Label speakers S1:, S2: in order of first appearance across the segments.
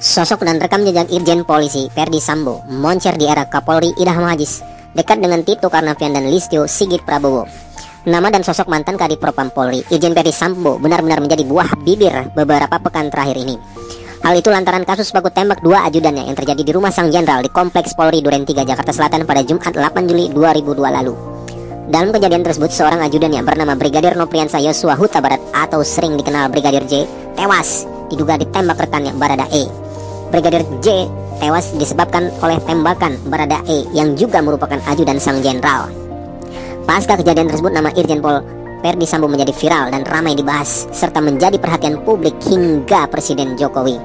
S1: Sosok dan rekam jejak Irjen Polisi Ferdy Sambo moncer di era Kapolri Idham Aziz, dekat dengan Tito Karnavian dan Listio Sigit Prabowo. Nama dan sosok mantan Kadif Propam Polri Irjen Ferdy Sambo benar-benar menjadi buah bibir beberapa pekan terakhir ini. Hal itu lantaran kasus baku tembak dua ajudannya yang terjadi di rumah sang jenderal di Kompleks Polri Duren 3 Jakarta Selatan pada Jumat 8 Juli 2002 lalu. Dalam kejadian tersebut, seorang ajudannya bernama Brigadir Nopriansa Yosua Huta Barat atau sering dikenal Brigadir J tewas diduga ditembak rekannya Barada E. Brigadir J tewas disebabkan oleh tembakan Barada E yang juga merupakan ajudan sang jenderal. Pasca kejadian tersebut, nama Irjen Pol Ferdy Sambo menjadi viral dan ramai dibahas serta menjadi perhatian publik hingga Presiden Jokowi.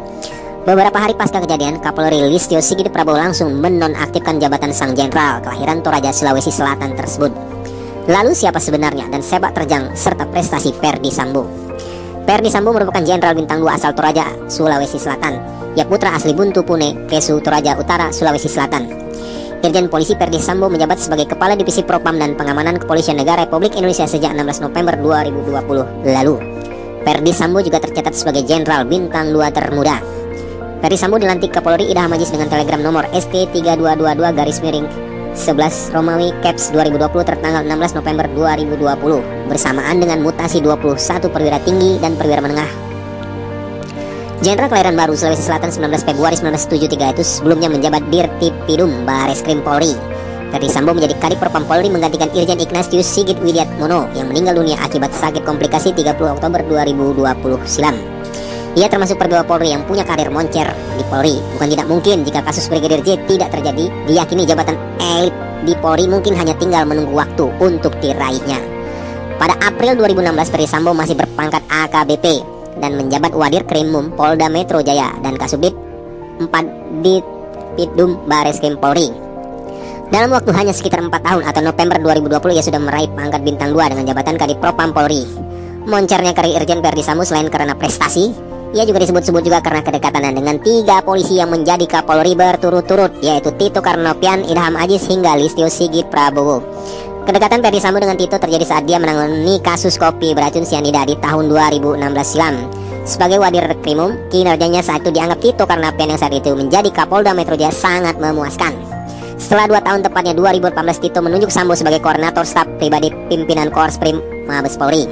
S1: Beberapa hari pasca kejadian, Kapolri Listio Sigit Prabowo langsung menonaktifkan jabatan sang jenderal kelahiran Toraja, Sulawesi Selatan tersebut. Lalu siapa sebenarnya dan sepak terjang serta prestasi Ferdy Sambo? Ferdy Sambo merupakan jenderal bintang 2 asal Toraja, Sulawesi Selatan. Ia putra asli Buntu Pune, Kesu, Toraja Utara, Sulawesi Selatan. Irjen Polisi Ferdy Sambo menjabat sebagai Kepala Divisi Propam dan Pengamanan Kepolisian Negara Republik Indonesia sejak 16 November 2020 lalu. Ferdy Sambo juga tercatat sebagai jenderal bintang 2 termuda. Ferdy Sambo dilantik Kapolri Idham Aziz dengan telegram nomor ST3222-11 Romawi Caps 2020 tertanggal 16 November 2020 bersamaan dengan mutasi 21 perwira tinggi dan perwira menengah. Jenderal kelahiran baru Sulawesi Selatan 19 Februari 1973 itu sebelumnya menjabat Dirtipidum Bareskrim Polri. Ferdy Sambo menjadi Kadif Propam Polri menggantikan Irjen Ignatius Sigit Widiatmono yang meninggal dunia akibat sakit komplikasi 30 Oktober 2020 silam. Ia termasuk perwira Polri yang punya karir moncer di Polri. Bukan tidak mungkin jika kasus Brigadir J tidak terjadi, diyakini jabatan elit di Polri mungkin hanya tinggal menunggu waktu untuk diraihnya. Pada April 2016, Ferdy Sambo masih berpangkat AKBP dan menjabat Wadir Krimum Polda Metro Jaya dan Kasubdit 4 Ditpidum Bareskrim Polri. Dalam waktu hanya sekitar 4 tahun atau November 2020, ia sudah meraih pangkat bintang 2 dengan jabatan Kadif Propam Polri. Moncernya karir Irjen Ferdy Sambo selain karena prestasi, ia juga disebut-sebut juga karena kedekatannya dengan 3 polisi yang menjadi Kapolri berturut-turut, yaitu Tito Karnavian, Idham Aziz hingga Listio Sigit Prabowo. Kedekatan Ferdy Sambo dengan Tito terjadi saat dia menangani kasus kopi beracun sianida di tahun 2016 silam. Sebagai Wadir Krimum, kinerjanya saat itu dianggap Tito Karnavian yang saat itu menjadi Kapolda Metro Jaya sangat memuaskan. Setelah 2 tahun tepatnya 2018, Tito menunjuk Sambo sebagai koordinator staf pribadi pimpinan Korps Prim Mabes Polri.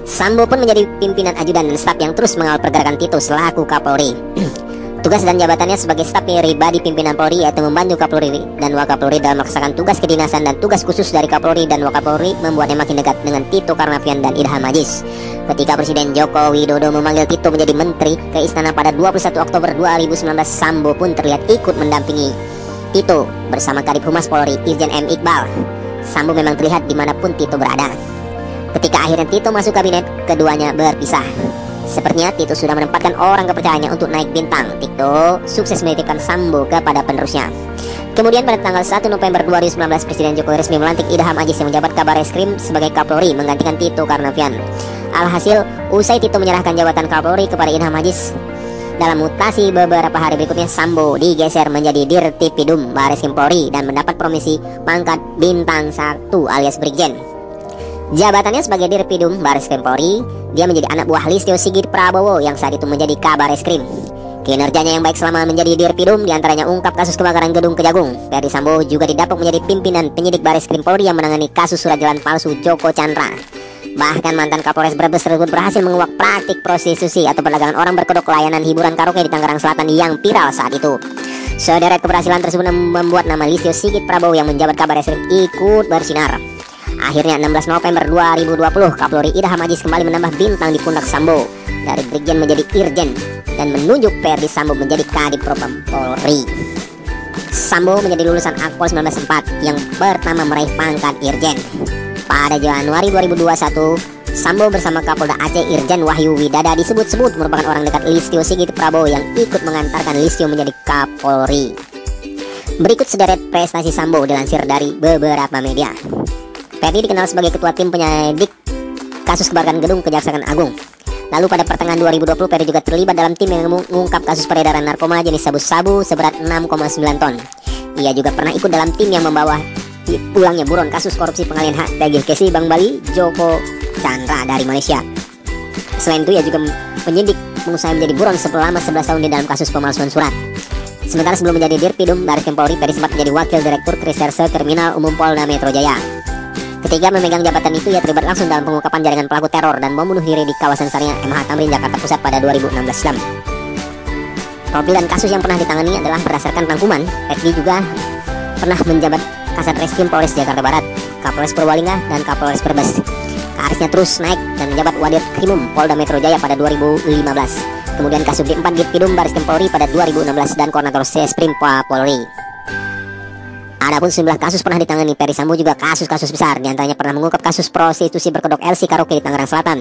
S1: Sambo pun menjadi pimpinan ajudan dan staf yang terus mengawal pergerakan Tito selaku Kapolri. Tugas dan jabatannya sebagai staf pribadi pimpinan Polri yaitu membantu Kapolri dan Wakapolri dalam melaksanakan tugas kedinasan dan tugas khusus dari Kapolri dan Wakapolri membuatnya makin dekat dengan Tito Karnavian dan Idham Aziz. Ketika Presiden Joko Widodo memanggil Tito menjadi menteri ke istana pada 21 Oktober 2019, Sambo pun terlihat ikut mendampingi Tito bersama Kadif Humas Polri Irjen M. Iqbal. Sambo memang terlihat dimanapun Tito berada. Ketika akhirnya Tito masuk kabinet, keduanya berpisah. Sepertinya Tito sudah menempatkan orang kepercayaannya untuk naik bintang. Tito sukses menitipkan Sambo kepada penerusnya. Kemudian pada tanggal 1 November 2019, Presiden Jokowi resmi melantik Idham Aziz yang menjabat Kabareskrim sebagai Kapolri menggantikan Tito Karnavian. Alhasil, usai Tito menyerahkan jabatan Kapolri kepada Idham Aziz, dalam mutasi beberapa hari berikutnya Sambo digeser menjadi Dirtipidum Bareskrim Polri dan mendapat promosi pangkat bintang 1 alias Brigjen. Jabatannya sebagai Dirtipidum Bareskrim Polri, dia menjadi anak buah Listio Sigit Prabowo yang saat itu menjadi Kabareskrim. Kinerjanya yang baik selama menjadi Dirtipidum diantaranya ungkap kasus kebakaran gedung Kejagung. Ferdy Sambo juga didapuk menjadi pimpinan penyidik Bareskrim Polri yang menangani kasus surat jalan palsu Joko Chandra. Bahkan mantan Kapolres Brebes tersebut berhasil menguak praktik prostitusi atau perdagangan orang berkedok layanan hiburan karaoke di Tangerang Selatan yang viral saat itu. Sederet keberhasilan tersebut membuat nama Listio Sigit Prabowo yang menjabat Kabareskrim ikut bersinar. Akhirnya 16 November 2020, Kapolri Idham Aziz kembali menambah bintang di pundak Sambo dari Brigjen menjadi Irjen dan menunjuk Ferdy Sambo menjadi Kadif Propam Polri. Sambo menjadi lulusan Akpol 1904 yang pertama meraih pangkat Irjen. Pada Januari 2021, Sambo bersama Kapolda Aceh Irjen Wahyu Widada disebut-sebut merupakan orang dekat Listio Sigit Prabowo yang ikut mengantarkan Listio menjadi Kapolri. Berikut sederet prestasi Sambo dilansir dari beberapa media. Ferdy dikenal sebagai ketua tim penyidik kasus kebakaran gedung Kejaksaan Agung. Lalu pada pertengahan 2020, Ferdy juga terlibat dalam tim yang mengungkap kasus peredaran narkoba jenis sabu-sabu seberat 6,9 ton. Ia juga pernah ikut dalam tim yang membawa pulangnya buron kasus korupsi pengalihan hak tagih KSI Bank Bali Joko Chandra dari Malaysia. Selain itu, ia juga penyidik pengusaha menjadi buron selama 11 tahun di dalam kasus pemalsuan surat. Sementara sebelum menjadi Dirpidum Bareskrim Polri, Peri sempat menjadi Wakil Direktur Reserse Kriminal Umum Polda Metro Jaya. Ketika memegang jabatan itu, ia terlibat langsung dalam pengungkapan jaringan pelaku teror dan bom bunuh diri di kawasan Sarinah MH Tamrin, Jakarta Pusat pada 2016 silam. Profil dan kasus yang pernah ditangani adalah berdasarkan rangkuman. Edgy juga pernah menjabat Kasat Reskrim Polres Jakarta Barat, Kapolres Purbalingga, dan Kapolres Brebes. Karisnya terus naik dan menjabat Wadir Krimum Polda Metro Jaya pada 2015. Kemudian Kasubdit 4 Dirpidum Bareskrim Polri pada 2016 dan Koordinator Sesprim Polri. Adapun sejumlah kasus pernah ditangani Ferry Sambo juga kasus-kasus besar, diantaranya pernah mengungkap kasus prostitusi berkedok LC Karaoke di Tangerang Selatan.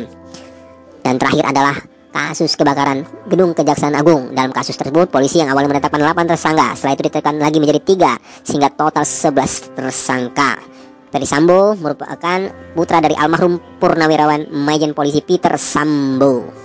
S1: Dan terakhir adalah kasus kebakaran gedung Kejaksaan Agung. Dalam kasus tersebut, polisi yang awalnya menetapkan 8 tersangka, setelah itu ditekan lagi menjadi 3, sehingga total 11 tersangka. Ferry Sambo merupakan putra dari almarhum Purnawirawan Majen Polisi Peter Sambo.